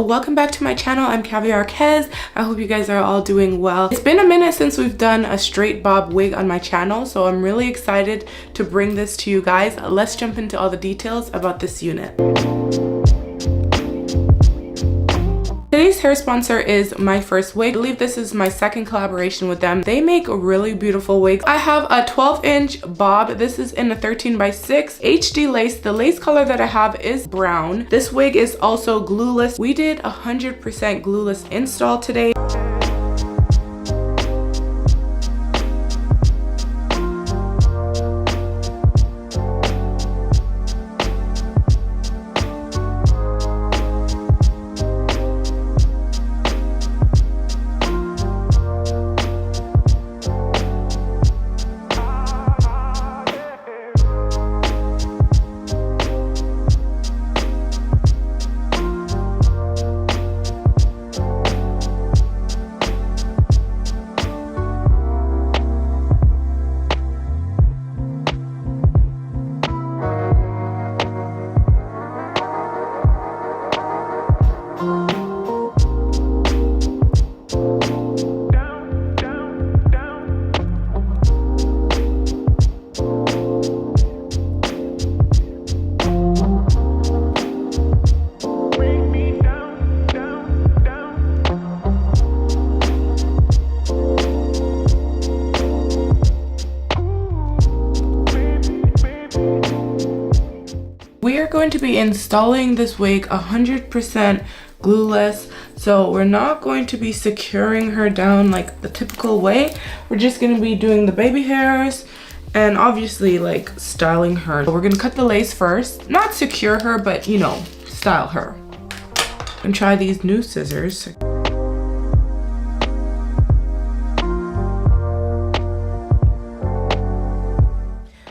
welcome back to my channel. I'm 𝐃𝐫𝐚𝐿. I hope you guys are all doing well. It's been a minute since we've done a straight bob wig on my channel, so I'm really excited to bring this to you guys. Let's jump into all the details about this unit. Today's hair sponsor is Myfirstwig. I believe this is my second collaboration with them. They make really beautiful wigs. I have a 12-inch bob. This is in a 13x6 HD lace. The lace color that I have is brown. This wig is also glueless. We did 100% glueless install today. We are going to be installing this wig 100% glueless, so we're not going to be securing her down like the typical way. We're just going to be doing the baby hairs and obviously like styling her. We're going to cut the lace first, not secure her, but you know, style her. And try these new scissors.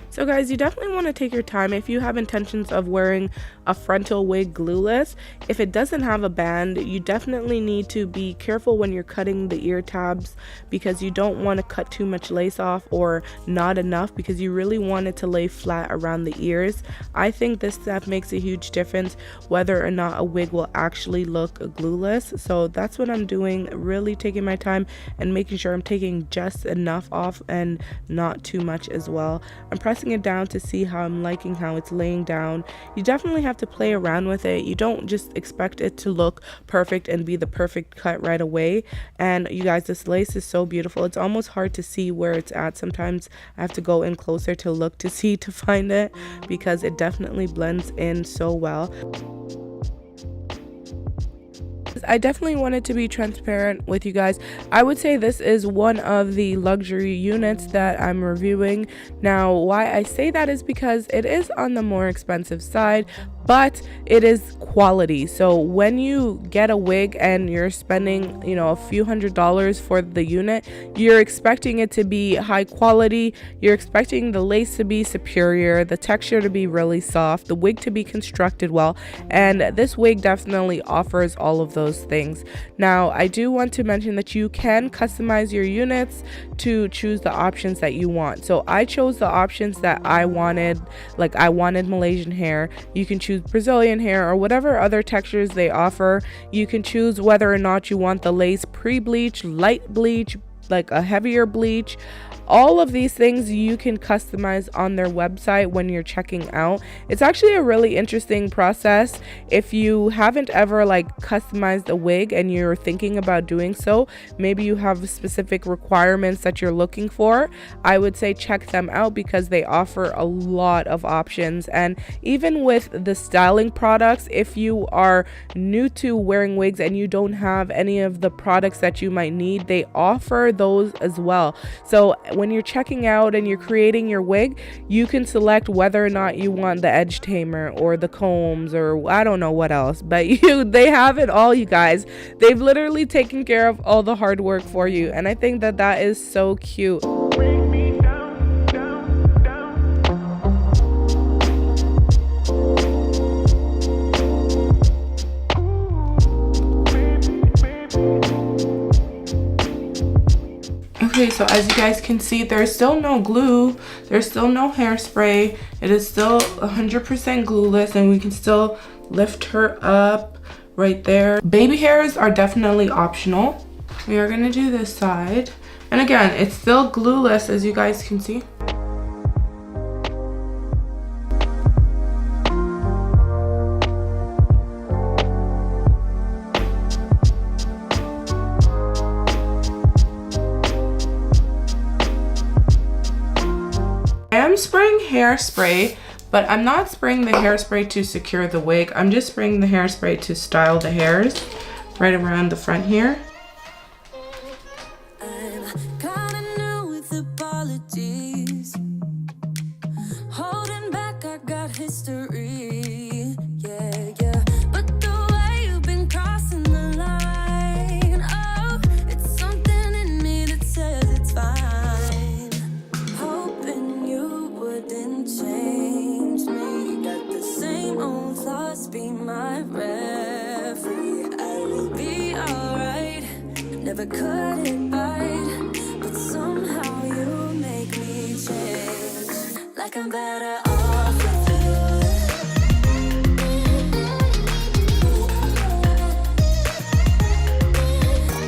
So guys, you definitely want to take your time if you have intentions of wearing a frontal wig glueless. If it doesn't have a band, you definitely need to be careful when you're cutting the ear tabs, because you don't want to cut too much lace off or not enough, because you really want it to lay flat around the ears. I think this step makes a huge difference whether or not a wig will actually look glueless. So that's what I'm doing, really taking my time and making sure I'm taking just enough off and not too much as well. I'm pressing it down to see how I'm liking how it's laying down. You definitely have to play around with it. You don't just expect it to look perfect and be the perfect cut right away. And you guys, this lace is so beautiful. It's almost hard to see where it's at. Sometimes I have to go in closer to look to see to find it, because it definitely blends in so well. I definitely wanted to be transparent with you guys. I would say this is one of the luxury units that I'm reviewing. Now, why I say that is because it is on the more expensive side, but it is quality. So when you get a wig and you're spending, you know, a few $100s for the unit, you're expecting it to be high quality. You're expecting the lace to be superior, the texture to be really soft, the wig to be constructed well, and this wig definitely offers all of those things. Now, I do want to mention that you can customize your units to choose the options that you want. So I chose the options that I wanted. Like, I wanted Malaysian hair. You can choose Brazilian hair or whatever other textures they offer. You can choose whether or not you want the lace pre-bleach, light bleach, like a heavier bleach. All of these things you can customize on their website when you're checking out. It's actually a really interesting process. If you haven't ever like customized a wig and you're thinking about doing so, maybe you have specific requirements that you're looking for, I would say check them out, because they offer a lot of options. And even with the styling products, if you are new to wearing wigs and you don't have any of the products that you might need, they offer those as well. So when you're checking out and you're creating your wig, you can select whether or not you want the edge tamer or the combs or I don't know what else, but they have it all, you guys. They've literally taken care of all the hard work for you, and I think that that is so cute. Okay, so as you guys can see, there's still no glue, there's still no hairspray. It is still 100% glueless, and we can still lift her up right there. Baby hairs are definitely optional. We are gonna do this side. And again, it's still glueless, as you guys can see. I am spraying hairspray, but I'm not spraying the hairspray to secure the wig. I'm just spraying the hairspray to style the hairs right around the front here. I'm kinda new with apologies. Holding back, I got history. Yeah, yeah. But the way you've been crossing the line, oh, it's something in me that says it's fine. Hoping you wouldn't change me. Got the same old thoughts, be my referee. I will be alright. Never cut it right, but somehow you make me change. Like I'm better off with you.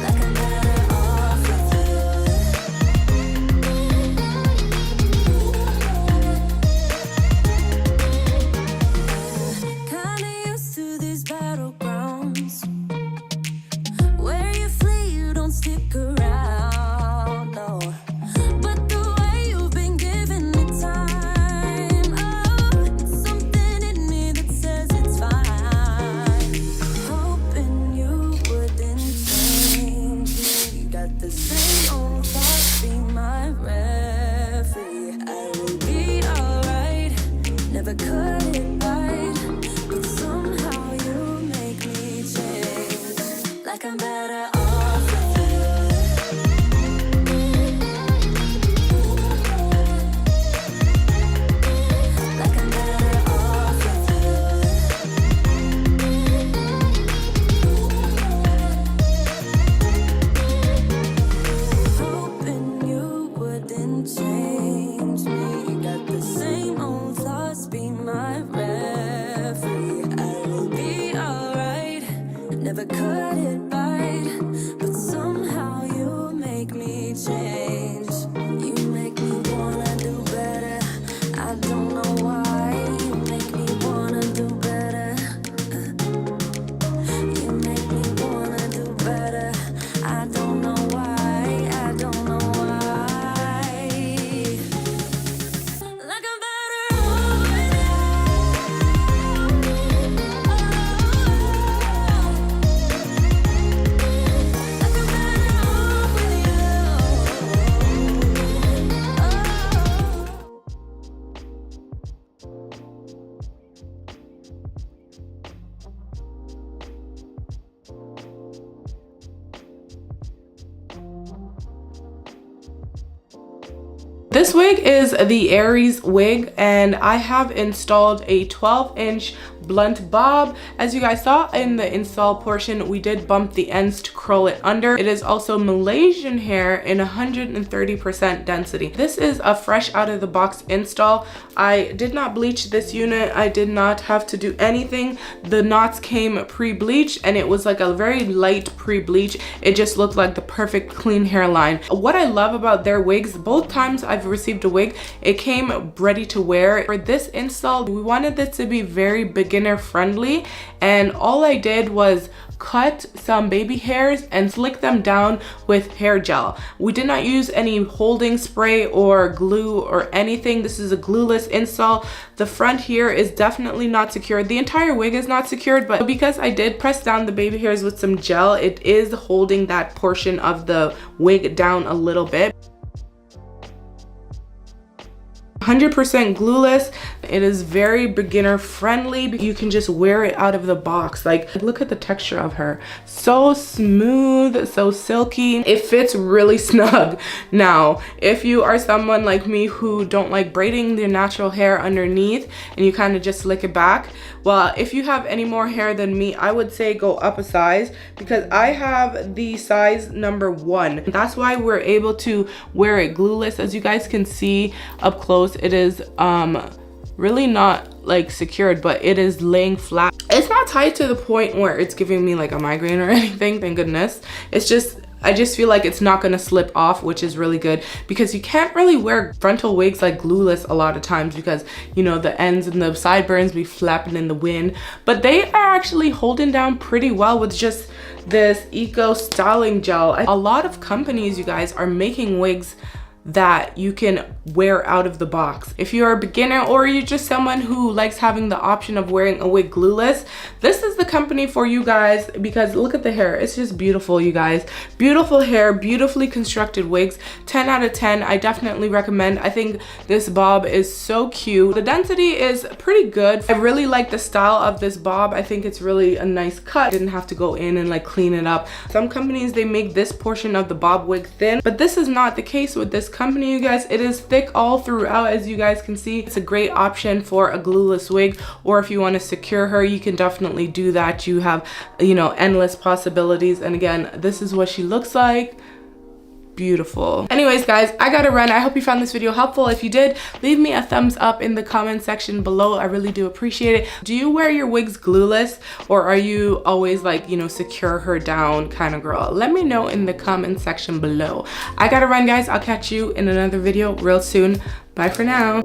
Like I'm better off with you. Kinda used to these battlegrounds where you flee, you don't stick around, no. But the way you've been giving me time, oh, it's something in me that says it's fine. Hoping you wouldn't change me. Got the same old thoughts, be my referee. I will be alright, never cut it right, but somehow you make me change. Like I'm better off with you. Like I'm better off with you. Hoping you wouldn't change me. Got the same old thoughts, be my referee. I will be alright, never cut it right, but somehow you make me change. You make me wanna do better. I don't know why. You make me wanna do better. You make me wanna do better. I don't know why. I don't know why. Like I'm better off with This wig is the Aries wig, and I have installed a 12-inch blunt bob. As you guys saw in the install portion, we did bump the ends to curl it under. It is also Malaysian hair in 130% density. This is a fresh out of the box install. I did not bleach this unit. I did not have to do anything. The knots came pre-bleached, and it was like a very light pre-bleach. It just looked like the perfect clean hairline. What I love about their wigs, both times I've received a wig, it came ready to wear. For this install, we wanted this to be very beginner friendly, and all I did was cut some baby hairs and slick them down with hair gel. We did not use any holding spray or glue or anything. This is a glueless install. The front here is definitely not secured. The entire wig is not secured, but because I did press down the baby hairs with some gel, it is holding that portion of the wig down a little bit. 100% glueless. It is very beginner friendly. You can just wear it out of the box. Like, look at the texture of her. So smooth, so silky. It fits really snug. Now, if you are someone like me who don't like braiding the natural hair underneath and you kind of just slick it back, well, if you have any more hair than me, I would say go up a size, because I have the size number 1. That's why we're able to wear it glueless. As you guys can see up close, it is really not like secured, but it is laying flat. It's not tight to the point where it's giving me like a migraine or anything, thank goodness. It's just, I just feel like it's not gonna slip off, which is really good, because you can't really wear frontal wigs like glueless a lot of times because, you know, the ends and the sideburns be flapping in the wind. But they are actually holding down pretty well with just this Eco styling gel. A lot of companies, you guys, are making wigs that you can wear out of the box. If you're a beginner or you're just someone who likes having the option of wearing a wig glueless, this is the company for you guys, because look at the hair. It's just beautiful, you guys. Beautiful hair, beautifully constructed wigs. 10 out of 10. I definitely recommend. I think this bob is so cute. The density is pretty good. I really like the style of this bob. I think it's really a nice cut. Didn't have to go in and like clean it up. Some companies, they make this portion of the bob wig thin, but this is not the case with this company, you guys. It is thick all throughout, as you guys can see. It's a great option for a glueless wig, or if you want to secure her, you can definitely do that. You have, you know, endless possibilities. And again, this is what she looks like. Beautiful. Anyways, guys, I gotta run. I hope you found this video helpful. If you did, leave me a thumbs up in the comment section below. I really do appreciate it. Do you wear your wigs glueless, or are you always like, you know, secure her down kind of girl? Let me know in the comment section below. I gotta run, guys. I'll catch you in another video real soon. Bye for now.